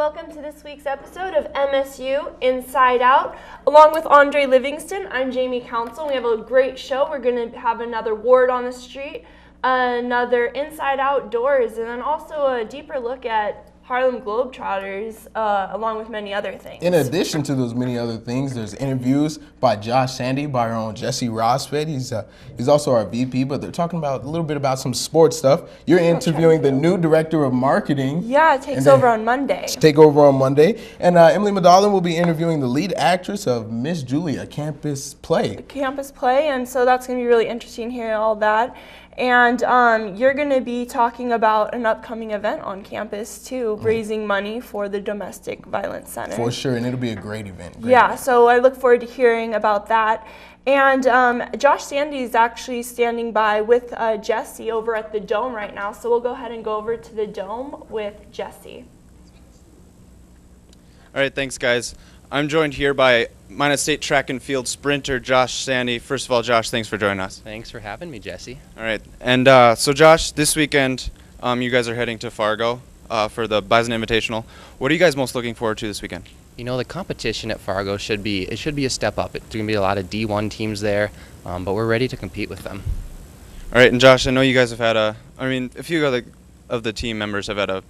Welcome to this week's episode of MSU Inside Out. Along with Andre Livingston, I'm Jamie Council. We have a great show. We're going to have another word on the street, another Inside Outdoors, and then also a deeper look at Harlem Globetrotters, along with many other things. In addition to those many other things, there's interviews by Josh Sandy, by our own Jesse Rosfeld. He's also our VP, but they're talking about a little bit about some sports stuff. You're interviewing the new director of marketing. Yeah, it takes over on Monday. Take over on Monday. And Emily Madalin will be interviewing the lead actress of Miss Julia, Campus Play. Campus Play, and so that's going to be really interesting hearing all that. And you're going to be talking about an upcoming event on campus, too, raising money for the Domestic Violence Center. For sure, and it'll be a great event. So I look forward to hearing about that. And Josh Sandy is actually standing by with Jesse over at the Dome right now, so we'll go ahead and go over to the Dome with Jesse. All right, thanks, guys. I'm joined here by Minot State track and field sprinter Josh Sandy. First of all, Josh, thanks for joining us. Thanks for having me, Jesse. All right, and so Josh, this weekend you guys are heading to Fargo for the Bison Invitational. What are you guys most looking forward to this weekend? You know, the competition at Fargo should be a step up. It's going to be a lot of D1 teams there, but we're ready to compete with them. All right, and Josh, I know you guys have had a few of the team members have had a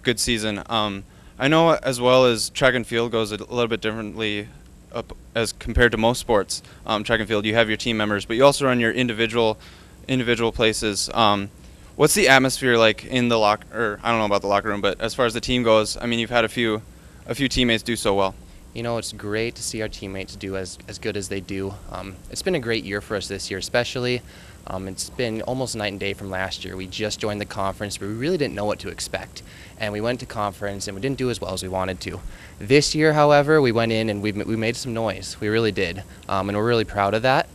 good season. I know as well as track and field goes a little bit differently as compared to most sports. Track and field, you have your team members, but you also run your individual places. What's the atmosphere like in the locker? I don't know about the locker room, but as far as the team goes, I mean, you've had a few teammates do so well. You know, it's great to see our teammates do as good as they do. It's been a great year for us this year, especially. It's been almost night and day from last year. We just joined the conference, but we really didn't know what to expect. And we went to conference, and we didn't do as well as we wanted to. This year, however, we went in and we made some noise. We really did, and we're really proud of that.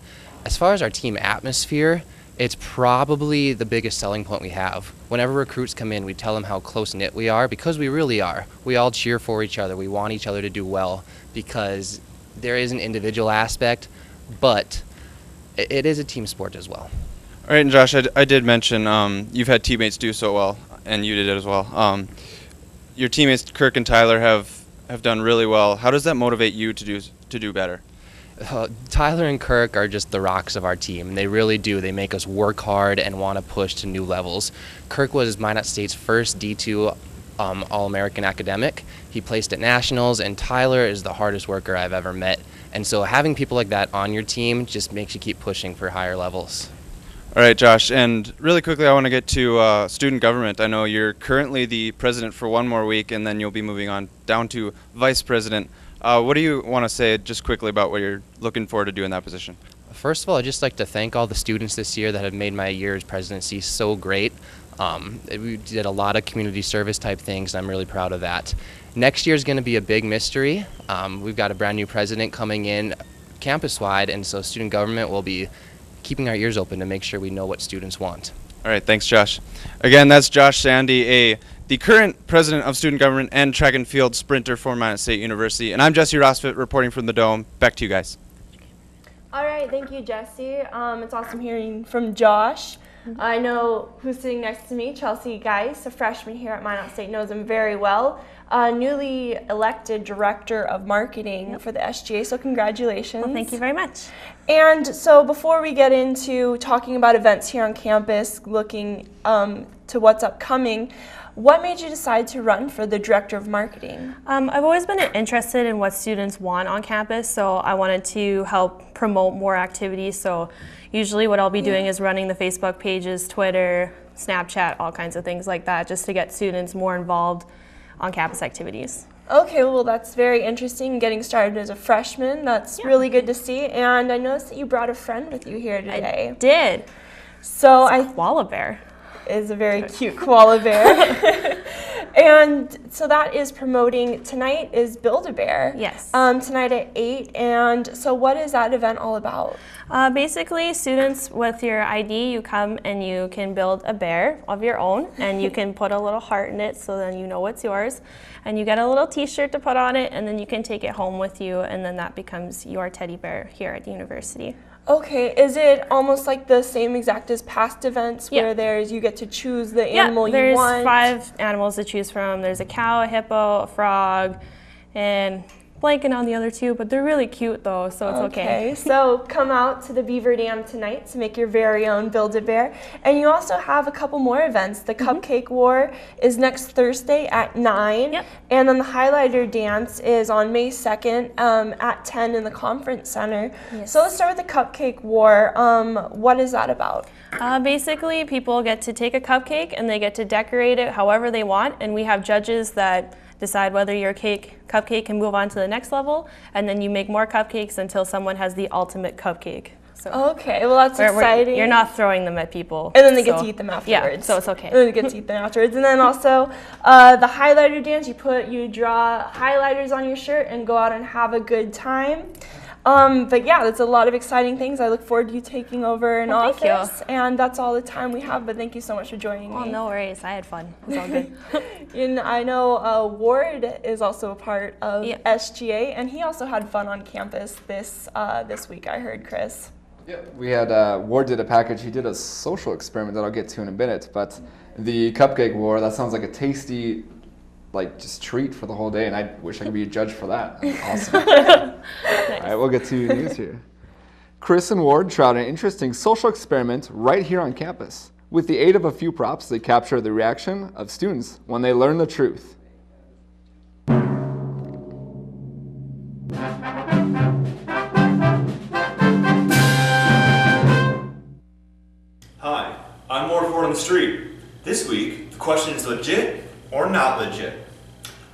As far as our team atmosphere, it's probably the biggest selling point we have. Whenever recruits come in, we tell them how close-knit we are, because we really are. We all cheer for each other. We want each other to do well, because there is an individual aspect, but it is a team sport as well. All right, and Josh, I did mention you've had teammates do so well, and you did it as well. Your teammates, Kirk and Tyler, have done really well. How does that motivate you to do better? Tyler and Kirk are just the rocks of our team. They really do. They make us work hard and want to push to new levels. Kirk was Minot State's first D2 All-American academic. He placed at nationals, and Tyler is the hardest worker I've ever met. And so having people like that on your team just makes you keep pushing for higher levels. All right, Josh, and really quickly I want to get to student government. I know you're currently the president for one more week, and then you'll be moving on down to vice president. What do you want to say just quickly about what you're looking forward to do in that position? First of all, I'd just like to thank all the students this year that have made my year's presidency so great. We did a lot of community service type things, and I'm really proud of that. Next year is going to be a big mystery. We've got a brand new president coming in campus-wide, and so student government will be keeping our ears open to make sure we know what students want. All right, thanks, Josh. Again, that's Josh Sandy, the current president of student government and track and field sprinter for Minot State University. And I'm Jesse Rosfeld reporting from the Dome. Back to you guys. All right, thank you, Jesse. It's awesome hearing from Josh. I know who's sitting next to me, Chelsea Geis, a freshman here at Minot State, knows him very well. Newly elected director of marketing for the SGA, so congratulations. Well, thank you very much. And so before we get into talking about events here on campus, looking to what's upcoming, what made you decide to run for the director of marketing? I've always been interested in what students want on campus, so I wanted to help promote more activities. So usually what I'll be doing is running the Facebook pages, Twitter, Snapchat, all kinds of things like that, just to get students more involved on campus activities. Okay, well that's very interesting, getting started as a freshman. That's really good to see. And I noticed that you brought a friend with you here today. I did. So Koala bear. Is a very cute koala bear. And so that is promoting, tonight is Build-A-Bear. Yes. Tonight at 8, and so what is that event all about? Basically, students with your ID, you come and you can build a bear of your own, and you can put a little heart in it so then you know it's yours. And you get a little t-shirt to put on it, and then you can take it home with you, and then that becomes your teddy bear here at the university. Okay, is it almost like the same exact as past events where you get to choose the animal you want? There's 5 animals to choose from. There's a cow, a hippo, a frog, and blanking on the other 2, but they're really cute though, so it's okay. Okay, so come out to the Beaver Dam tonight to make your very own Build-A-Bear. And you also have a couple more events. The Cupcake War is next Thursday at 9. Yep. And then the Highlighter Dance is on May 2nd at 10 in the Conference Center. Yes. So let's start with the Cupcake War. What is that about? Basically, people get to take a cupcake and they get to decorate it however they want, and we have judges that decide whether your cupcake can move on to the next level, and then you make more cupcakes until someone has the ultimate cupcake. So Okay, well that's exciting. you're not throwing them at people. And then they get to eat them afterwards. Yeah, so it's okay. And then they get to eat them afterwards. And then also the highlighter dance, you draw highlighters on your shirt and go out and have a good time. But yeah, that's a lot of exciting things. I look forward to you taking over in thank you. office. And that's all the time we have, but thank you so much for joining me. Oh, no worries. I had fun. It was all good. And I know Ward is also a part of SGA, and he also had fun on campus this week, I heard, Chris. Yeah, we had Ward did a package. He did a social experiment that I'll get to in a minute. But the Cupcake War, that sounds like a tasty, just treat for the whole day. And I wish I could be a judge for that. Awesome. All right, we'll get to news here. Chris and Ward tried an interesting social experiment right here on campus. With the aid of a few props, they capture the reaction of students when they learn the truth. Hi, I'm Ward on the street. This week, the question is legit or not legit.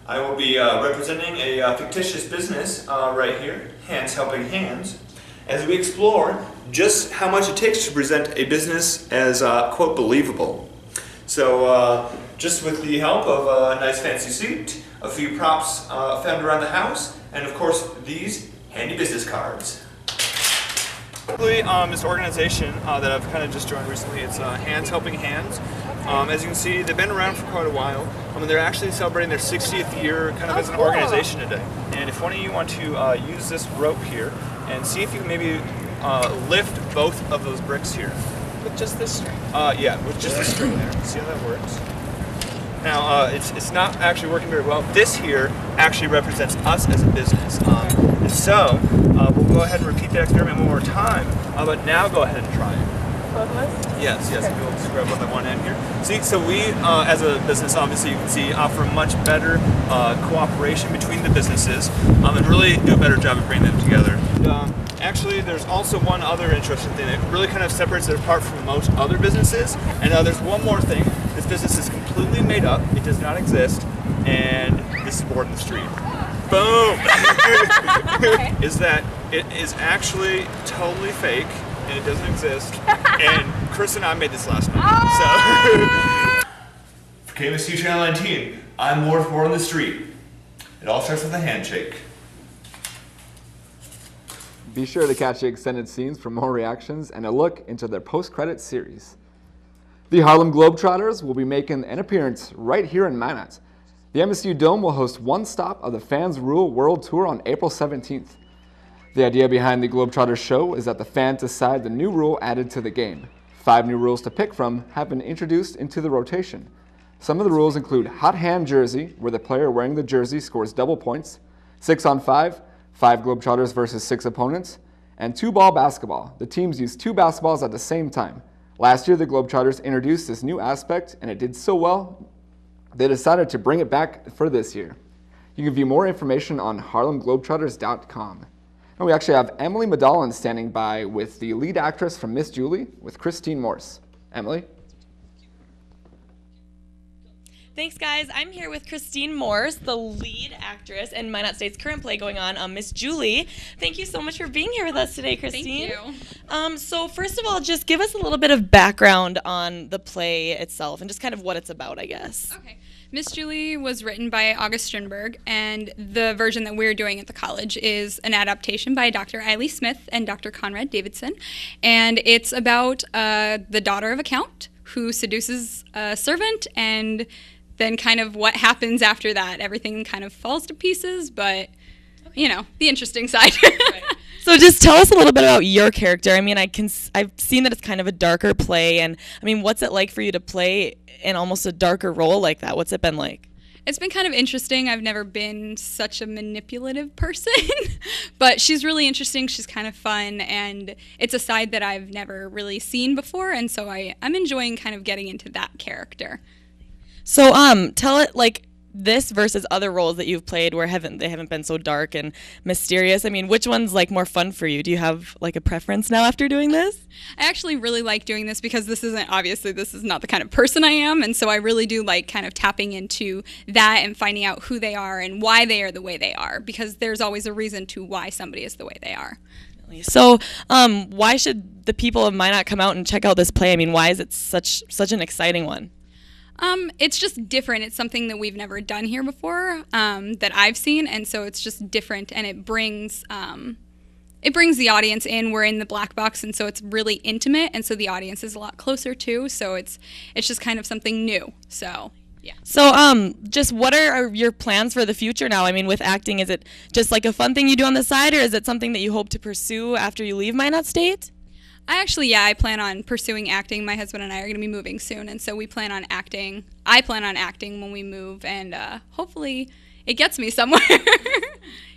I will be representing a fictitious business right here, Hands Helping Hands, as we explore just how much it takes to present a business as, quote, believable. So just with the help of a nice fancy suit, a few props found around the house, and of course these handy business cards. This organization that I've kind of just joined recently, it's Hands Helping Hands. As you can see, they've been around for quite a while. They're actually celebrating their 60th year kind of as an organization today. And if one of you want to use this rope here and see if you can maybe lift both of those bricks here. With just this string? Yeah, with just the string there. See how that works? Now, it's not actually working very well. This here actually represents us as a business. And so, we'll go ahead and repeat that experiment one more time, but now go ahead and try it. Both of us? Yes, okay. We'll just grab one at one end here. See, so we, as a business, obviously you can see, offer much better cooperation between the businesses and really do a better job of bringing them together. Actually, there's also one other interesting thing that really kind of separates it apart from most other businesses. And there's one more thing. This business is completely made up. It does not exist. And this is Ward in the street. Boom! Is that it is actually totally fake. And it doesn't exist. And Chris and I made this last night. So, for KMSU Channel 19, I'm Ward on the street. It all starts with a handshake. Be sure to catch the extended scenes for more reactions and a look into their post-credits series. The Harlem Globetrotters will be making an appearance right here in Minot. The MSU Dome will host one stop of the Fans Rule World Tour on April 17th. The idea behind the Globetrotters show is that the fans decide the new rule added to the game. 5 new rules to pick from have been introduced into the rotation. Some of the rules include hot hand jersey, where the player wearing the jersey scores double points, 6-on-5, 5 Globetrotters versus 6 opponents, and 2-ball basketball. The teams use 2 basketballs at the same time. Last year, the Globetrotters introduced this new aspect, and it did so well, they decided to bring it back for this year. You can view more information on harlemglobetrotters.com. And we actually have Emily Madallan standing by with the lead actress from Miss Julie, with Christine Morse. Emily? Thanks, guys. I'm here with Christine Morse, the lead actress in Minot State's current play going on, Miss Julie. Thank you so much for being here with us today, Christine. Thank you. So first of all, just give us a little bit of background on the play itself and just kind of what it's about, I guess. Okay. Miss Julie was written by August Strindberg, and the version that we're doing at the college is an adaptation by Dr. Eiley Smith and Dr. Conrad Davidson. And it's about the daughter of a count who seduces a servant, and then kind of what happens after that. Everything kind of falls to pieces, but, you know, the interesting side. Right. So just tell us a little bit about your character. I mean, I've seen that it's kind of a darker play, and I mean, what's it like for you to play in almost a darker role like that? What's it been like? It's been kind of interesting. I've never been such a manipulative person, but she's really interesting. She's kind of fun, and it's a side that I've never really seen before, and so I'm enjoying kind of getting into that character. So tell it like this versus other roles that you've played where they haven't been so dark and mysterious. I mean, which one's like more fun for you? Do you have like a preference now after doing this? I actually really like doing this because this is not the kind of person I am, and so I really do like kind of tapping into that and finding out who they are and why they are the way they are, because there's always a reason to why somebody is the way they are. So why should the people of Minot come out and check out this play? I mean, why is it such an exciting one? It's just different. It's something that we've never done here before, that I've seen, and so it's just different, and it brings the audience in. We're in the black box, and so it's really intimate, and so the audience is a lot closer too. So it's just kind of something new. So yeah. So just what are your plans for the future now? I mean, with acting, is it just like a fun thing you do on the side, or is it something that you hope to pursue after you leave Minot State? I plan on pursuing acting. My husband and I are going to be moving soon, and so we plan on acting. I plan on acting when we move, and hopefully it gets me somewhere.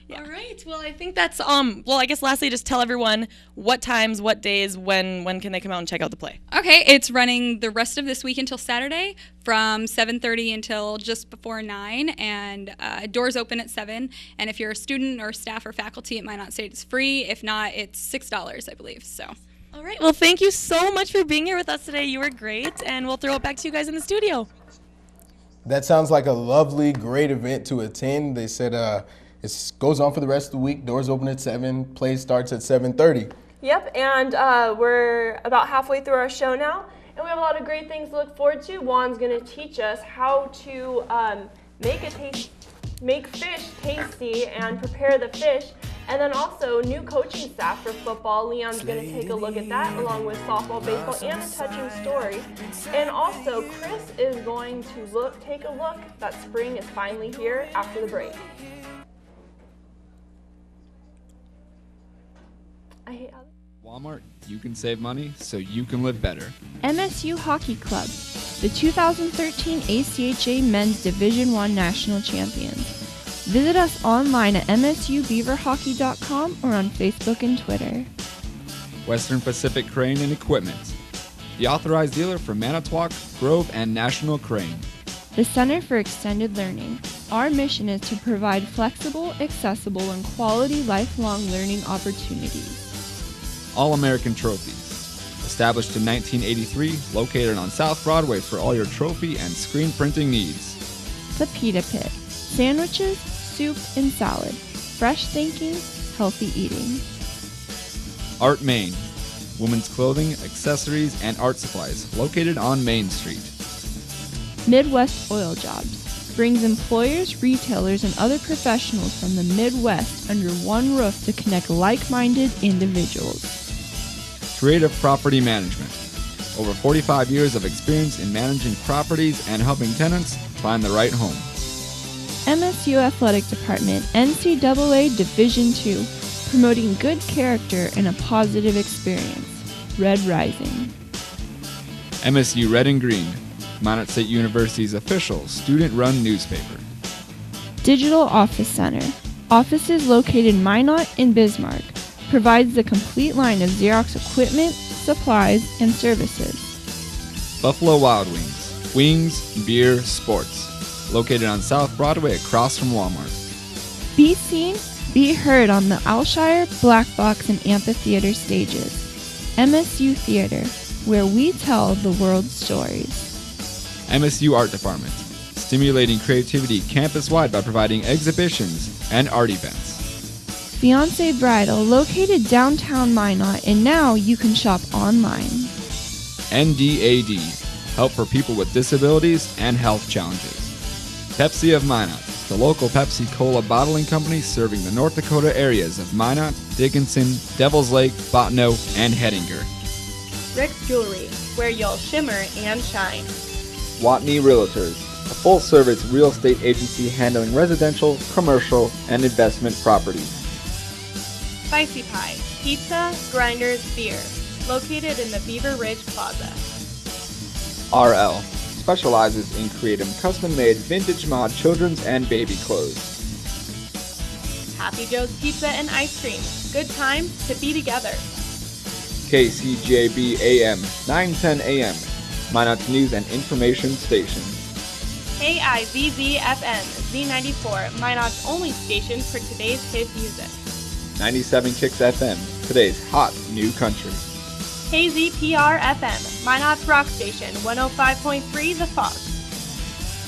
Yeah. All right. Well, I think that's I guess lastly, just tell everyone what times, what days, when can they come out and check out the play? Okay, it's running the rest of this week until Saturday from 7:30 until just before 9, and doors open at 7. And if you're a student or staff or faculty at Minot State, it's free. If not, it's $6, I believe. So. All right. Well, thank you so much for being here with us today. You were great, and we'll throw it back to you guys in the studio. That sounds like a lovely, great event to attend. They said it goes on for the rest of the week. Doors open at 7. Play starts at 7:30. Yep, and we're about halfway through our show now, and we have a lot of great things to look forward to. Juan's going to teach us how to make fish tasty and prepare the fish. And then also new coaching staff for football. Leon's going to take a look at that along with softball, baseball, and a touching story. And also Chris is going to take a look that spring is finally here after the break. I hate how Walmart, you can save money so you can live better. MSU Hockey Club, the 2013 ACHA Men's Division I National Champions. Visit us online at msubeaverhockey.com or on Facebook and Twitter. Western Pacific Crane and Equipment, the authorized dealer for Manitowoc, Grove, and National Crane. The Center for Extended Learning. Our mission is to provide flexible, accessible, and quality lifelong learning opportunities. All-American Trophies, established in 1983, located on South Broadway for all your trophy and screen printing needs. The Pita Pit. Sandwiches, soup, and salad. Fresh thinking, healthy eating. Art Main, women's clothing, accessories, and art supplies, located on Main Street. Midwest Oil Jobs brings employers, retailers, and other professionals from the Midwest under one roof to connect like-minded individuals. Creative Property Management, over 45 years of experience in managing properties and helping tenants find the right home. MSU Athletic Department, NCAA Division II, promoting good character and a positive experience. Red Rising. MSU Red and Green, Minot State University's official student-run newspaper. Digital Office Center, offices located in Minot and Bismarck, provides the complete line of Xerox equipment, supplies, and services. Buffalo Wild Wings, wings, beer, sports. Located on South Broadway across from Walmart. Be seen, be heard on the Alshire, Black Box, and Amphitheater stages. MSU Theater, where we tell the world's stories. MSU Art Department, stimulating creativity campus-wide by providing exhibitions and art events. Fiancé Bridal, located downtown Minot, and now you can shop online. NDAD, help for people with disabilities and health challenges. Pepsi of Minot, the local Pepsi Cola bottling company serving the North Dakota areas of Minot, Dickinson, Devil's Lake, Bottineau, and Hettinger. Rick's Jewelry, where you'll shimmer and shine. Watney Realtors, a full-service real estate agency handling residential, commercial, and investment properties. Spicy Pie, Pizza, Grinders, Beer, located in the Beaver Ridge Plaza. RL specializes in creating custom-made vintage mod children's and baby clothes. Happy Joe's Pizza and Ice Cream, good time to be together. KCJB AM, 910 AM, Minot's news and information station. KIZZ FM, Z94, Minot's only station for today's hit music. 97 Kicks FM, today's hot new country. KZPR FM, Minot's rock station, 105.3 The Fox.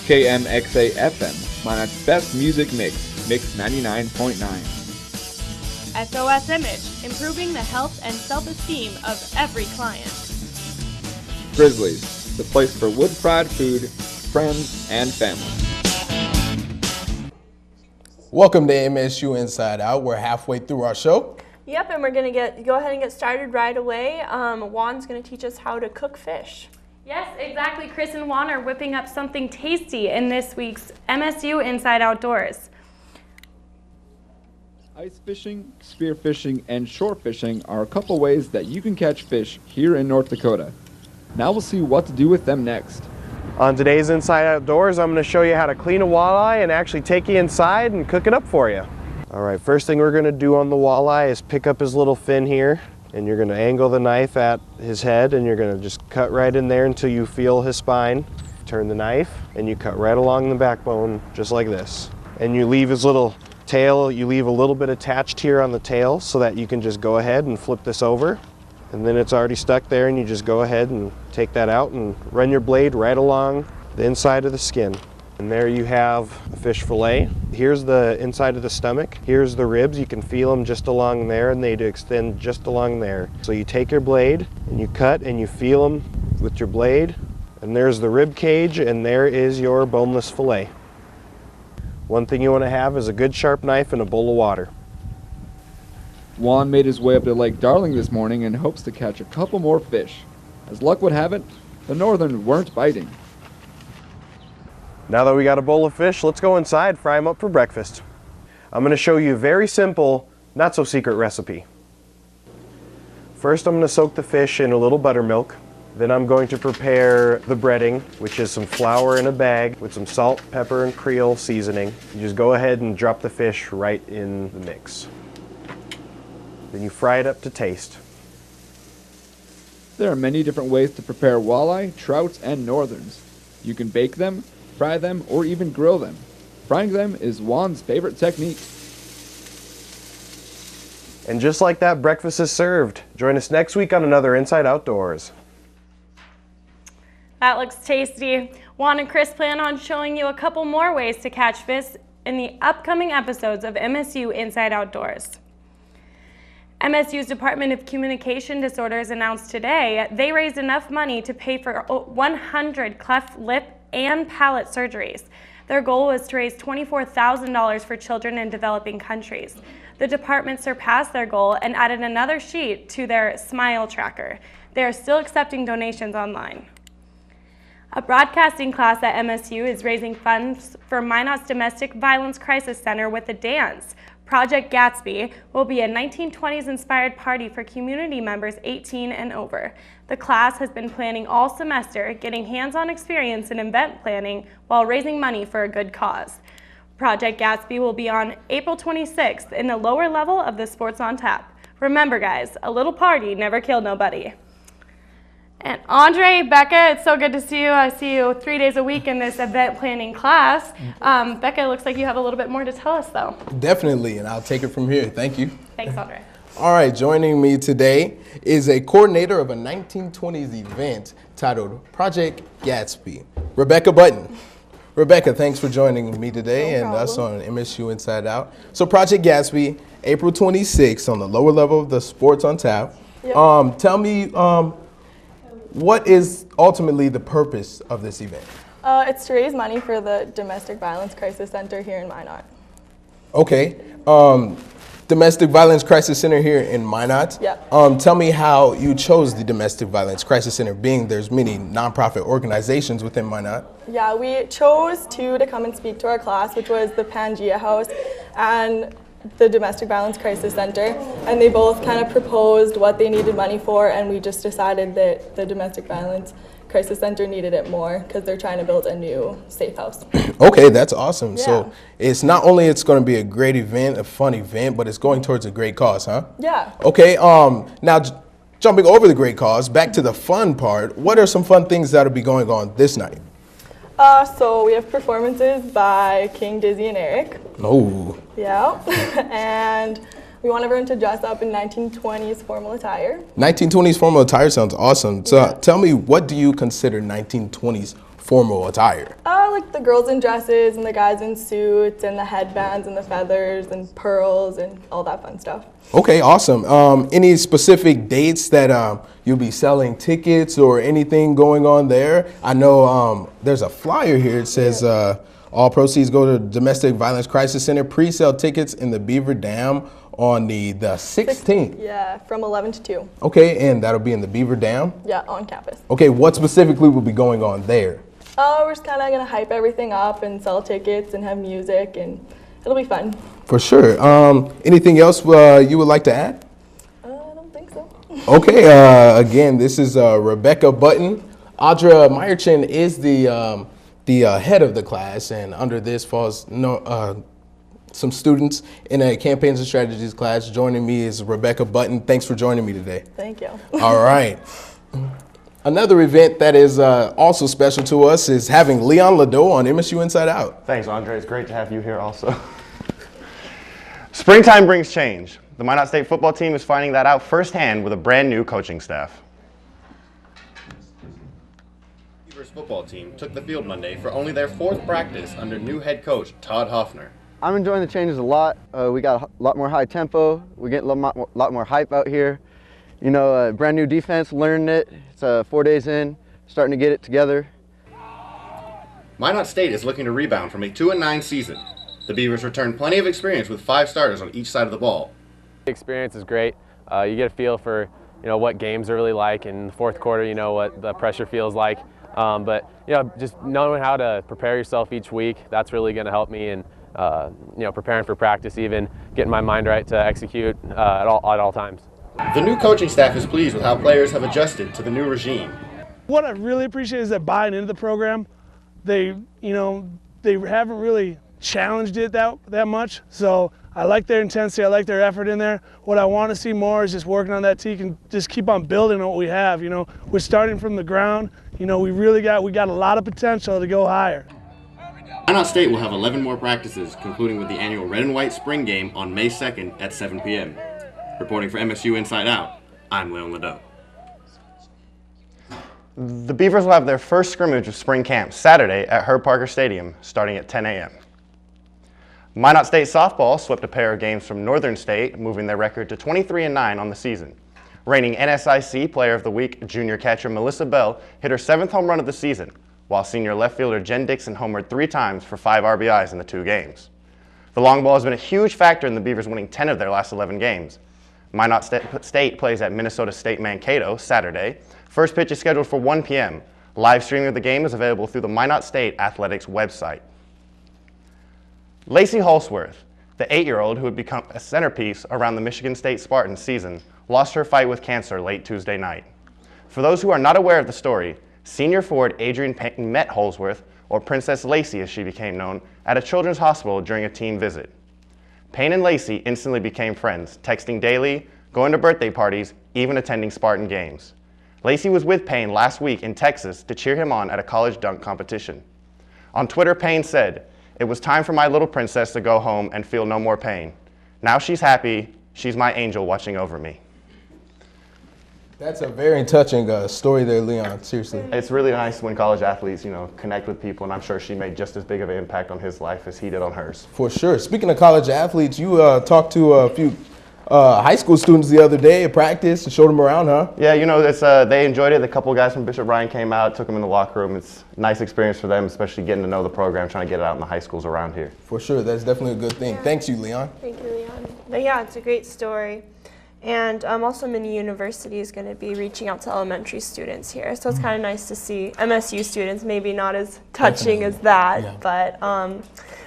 KMXA FM, Minot's best music mix, Mix 99.9. SOS Image, improving the health and self-esteem of every client. Grizzlies, the place for wood-fried food, friends, and family. Welcome to MSU Inside Out. We're halfway through our show. Yep, and we're going to go ahead and get started right away. Juan's going to teach us how to cook fish. Yes, exactly. Chris and Juan are whipping up something tasty in this week's MSU Inside Outdoors. Ice fishing, spear fishing, and shore fishing are a couple ways that you can catch fish here in North Dakota. Now we'll see what to do with them next. On today's Inside Outdoors, I'm going to show you how to clean a walleye and actually take you inside and cook it up for you. All right, first thing we're going to do on the walleye is pick up his little fin here, and you're going to angle the knife at his head, and you're going to just cut right in there until you feel his spine. Turn the knife, and you cut right along the backbone, just like this. And you leave his little tail, you leave a little bit attached here on the tail so that you can just go ahead and flip this over. And then it's already stuck there, and you just go ahead and take that out and run your blade right along the inside of the skin. And there you have a fish fillet. Here's the inside of the stomach. Here's the ribs. You can feel them just along there, and they do extend just along there. So you take your blade and you cut and you feel them with your blade. And there's the rib cage, and there is your boneless fillet. One thing you want to have is a good sharp knife and a bowl of water. Juan made his way up to Lake Darling this morning in hopes to catch a couple more fish. As luck would have it, the northern weren't biting. Now that we got a bowl of fish, let's go inside, fry them up for breakfast. I'm going to show you a very simple, not so secret recipe. First, I'm going to soak the fish in a little buttermilk. Then I'm going to prepare the breading, which is some flour in a bag with some salt, pepper, and Creole seasoning. You just go ahead and drop the fish right in the mix. Then you fry it up to taste. There are many different ways to prepare walleye, trouts, and northerns. You can bake them, fry them, or even grill them. Frying them is Juan's favorite technique. And just like that, breakfast is served. Join us next week on another Inside Outdoors. That looks tasty. Juan and Chris plan on showing you a couple more ways to catch fish in the upcoming episodes of MSU Inside Outdoors. MSU's Department of Communication Disorders announced today they raised enough money to pay for 100 cleft lip and palate surgeries. Their goal was to raise $24,000 for children in developing countries. The department surpassed their goal and added another sheet to their Smile Tracker. They are still accepting donations online. A broadcasting class at MSU is raising funds for Minot's Domestic Violence Crisis Center with a dance. Project Gatsby will be a 1920s-inspired party for community members 18 and over. The class has been planning all semester, getting hands-on experience in event planning while raising money for a good cause. Project Gatsby will be on April 26th in the lower level of the Sports on Tap. Remember, guys, a little party never killed nobody. And Andre, Becca, it's so good to see you. I see you 3 days a week in this event planning class. Becca, it looks like you have a little bit more to tell us, though. Definitely, and I'll take it from here. Thank you. Thanks, Andre. All right, joining me today is a coordinator of a 1920s event titled Project Gatsby, Rebecca Button. Rebecca, thanks for joining me today and us on MSU Inside Out. So Project Gatsby, April 26th on the lower level of the Sports on Tap. Yep. Tell me, what is ultimately the purpose of this event? It's to raise money for the Domestic Violence Crisis Center here in Minot. Okay. Domestic Violence Crisis Center here in Minot. Yeah. Tell me how you chose the Domestic Violence Crisis Center, being there's many nonprofit organizations within Minot. Yeah, we chose two to come and speak to our class, which was the Pangea House and the Domestic Violence Crisis Center, and they both kind of proposed what they needed money for, and we just decided that the Domestic Violence Crisis Center needed it more because they're trying to build a new safe house. Okay, that's awesome. Yeah. So it's not only it's going to be a great event, a fun event, but it's going towards a great cause, huh? Yeah. Okay, now jumping over the great cause, back to the fun part, what are some fun things that'll be going on this night? So we have performances by King, Dizzy, and Eric. Oh. Yeah. And we want everyone to dress up in 1920s formal attire. 1920s formal attire sounds awesome. So tell me, what do you consider 1920s formal attire? Like the girls in dresses and the guys in suits and the headbands and the feathers and pearls and all that fun stuff. Okay, awesome. Any specific dates that you'll be selling tickets or anything going on there? I know there's a flyer here. It says all proceeds go to Domestic Violence Crisis Center. Pre-sale tickets in the Beaver Dam on the 16th. Yeah, from 11 to 2. Okay, and that'll be in the Beaver Dam? Yeah, on campus. Okay, what specifically will be going on there? We're just kind of going to hype everything up and sell tickets and have music, and it'll be fun. For sure. Anything else you would like to add? I don't think so. Okay, again, this is Rebecca Button. Audra Meyerchin is the head of the class, and under this falls some students in a campaigns and strategies class. Joining me is Rebecca Button. Thanks for joining me today. Thank you. All right. Another event that is also special to us is having Leon Ladeau on MSU Inside Out. Thanks, Andre. It's great to have you here also. Springtime brings change. The Minot State football team is finding that out firsthand with a brand new coaching staff. Beavers football team took the field Monday for only their 4th practice under new head coach Todd Hoffner. I'm enjoying the changes a lot. We got a lot more high tempo. We get a lot more hype out here. You know, brand new defense, learning it. It's 4 days in, starting to get it together. Minot State is looking to rebound from a 2-9 season. The Beavers returned plenty of experience with 5 starters on each side of the ball. The experience is great. You get a feel for what games are really like. In the fourth quarter, you know what the pressure feels like. But just knowing how to prepare yourself each week, that's really going to help me. And preparing for practice, even getting my mind right to execute at all times. The new coaching staff is pleased with how players have adjusted to the new regime. What I really appreciate is that buying into the program, they haven't really challenged it that much. So I like their intensity, I like their effort in there. What I want to see more is just working on that team and just keep on building on what we have. We're starting from the ground. We got a lot of potential to go higher. Minot State will have 11 more practices, concluding with the annual Red and White Spring Game on May 2nd at 7 p.m. Reporting for MSU Inside Out, I'm Leon Ladeau. The Beavers will have their first scrimmage of spring camp Saturday at Herb Parker Stadium, starting at 10 a.m. Minot State softball swept a pair of games from Northern State, moving their record to 23-9 on the season. Reigning NSIC Player of the Week junior catcher Melissa Bell hit her 7th home run of the season, while senior left fielder Jen Dixon homered 3 times for 5 RBIs in the 2 games. The long ball has been a huge factor in the Beavers winning 10 of their last 11 games. Minot State plays at Minnesota State Mankato Saturday. First pitch is scheduled for 1 p.m. Live streaming of the game is available through the Minot State Athletics website. Lacey Holsworth, the 8-year-old who had become a centerpiece around the Michigan State Spartans season, lost her fight with cancer late Tuesday night. For those who are not aware of the story, senior forward Adrian Payton met Holsworth, or Princess Lacey as she became known, at a children's hospital during a team visit. Payne and Lacey instantly became friends, texting daily, going to birthday parties, even attending Spartan games. Lacey was with Payne last week in Texas to cheer him on at a college dunk competition. On Twitter, Payne said, "It was time for my little princess to go home and feel no more pain. Now she's happy. She's my angel watching over me." That's a very touching story there, Leon, seriously. It's really nice when college athletes, connect with people, and I'm sure she made just as big of an impact on his life as he did on hers. For sure. Speaking of college athletes, you talked to a few high school students the other day at practice and showed them around, huh? Yeah, they enjoyed it. The couple guys from Bishop Ryan came out, took them in the locker room. It's a nice experience for them, especially getting to know the program, trying to get it out in the high schools around here. For sure. That's definitely a good thing. Thanks you, Leon. Thank you, Leon. But yeah, it's a great story. And also Mini University is going to be reaching out to elementary students here. So it's kind of nice to see MSU students, maybe not as touching as that.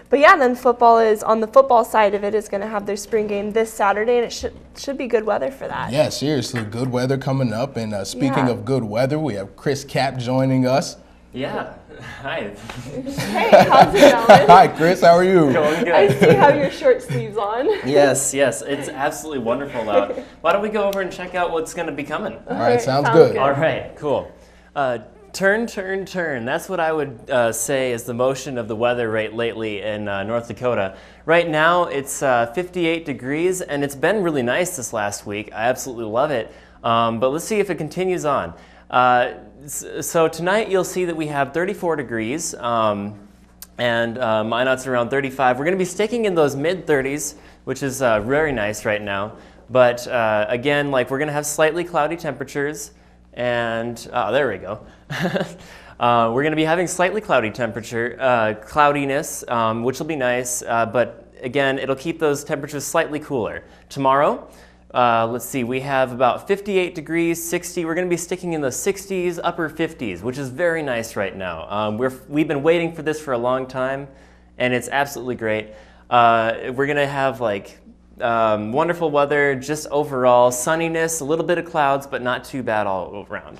But yeah, then football is, on the football side of it, is going to have their spring game this Saturday, and it should be good weather for that. Yeah, seriously, good weather coming up. And speaking of good weather, we have Chris Cap joining us. Yeah. Hi. Hey, how's it going? Hi, Chris. How are you? Going good. I see you have your short sleeves on. Yes. It's absolutely wonderful out. Why don't we go over and check out what's going to be coming? All right, sounds good. All right, cool. Turn, turn, turn. That's what I would say is the motion of the weather lately in North Dakota. Right now, it's 58 degrees, and it's been really nice this last week. I absolutely love it. But let's see if it continues on. So tonight, you'll see that we have 34 degrees, and Minot's around 35. We're going to be sticking in those mid-30s, which is very nice right now. But again, we're going to have slightly cloudy temperatures. And, there we go. We're going to be having slightly cloudy cloudiness, which will be nice. But again, it'll keep those temperatures slightly cooler. Tomorrow, let's see, we have about 58 degrees, 60. We're going to be sticking in the 60s, upper 50s, which is very nice right now. We've been waiting for this for a long time, and it's absolutely great. We're going to have wonderful weather, just overall sunniness, a little bit of clouds, but not too bad all around.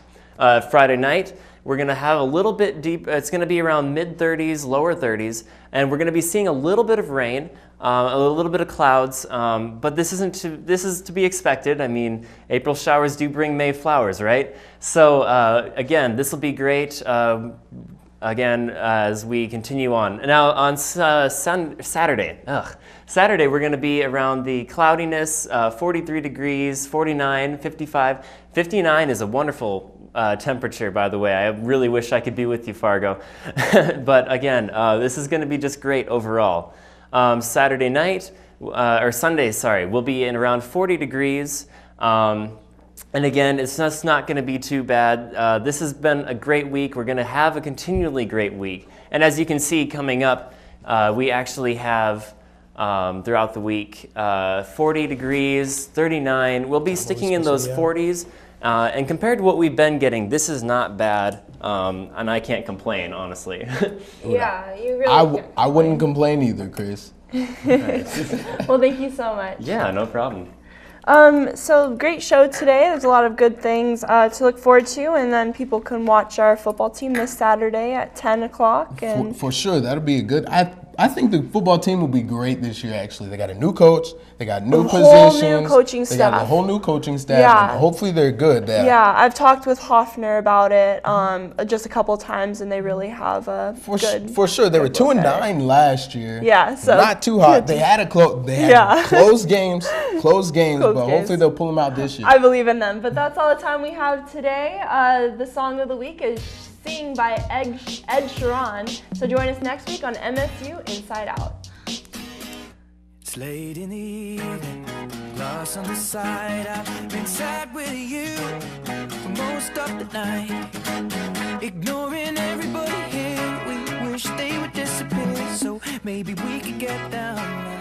Friday night, we're going to have a little bit deep. It's going to be around mid-30s, lower 30s, and we're going to be seeing a little bit of rain, a little bit of clouds, but this is to be expected. I mean, April showers do bring May flowers, right? So again, this will be great. Again, as we continue on. Now on Saturday, we're going to be around the cloudiness, 43 degrees, 49, 55. 59 is a wonderful temperature, by the way. I really wish I could be with you, Fargo. But again, this is going to be just great overall. Saturday night, or Sunday, sorry, we'll be in around 40 degrees. And again, it's just not going to be too bad. This has been a great week. We're going to have a continually great week. And as you can see coming up, we actually have throughout the week 40 degrees, 39. We'll be sticking in those 40s. And compared to what we've been getting, this is not bad. And I can't complain, honestly. Yeah, you really can't. I wouldn't complain either, Chris. Well, thank you so much. Yeah, no problem. So great show today. There's a lot of good things to look forward to, and then people can watch our football team this Saturday at 10 o'clock. For sure, that'll be a good. I think the football team will be great this year. Actually, they got a new coach, they got new positions, whole new coaching staff. They got a whole new coaching staff. Yeah. And hopefully they're good. Yeah, I've talked with Hoffner about it just a couple times, and they really have a good. For sure, they were 2-9 last year. Yeah, so not too hot. They had close games, but hopefully they'll pull them out this year. I believe in them. But that's all the time we have today. The song of the week is Sing by Ed Sheeran. So join us next week on MSU Inside Out. It's late in the evening, lost on the side. I've been sad with you for most of the night, ignoring everybody here. We wish they would disappear, so maybe we could get down now.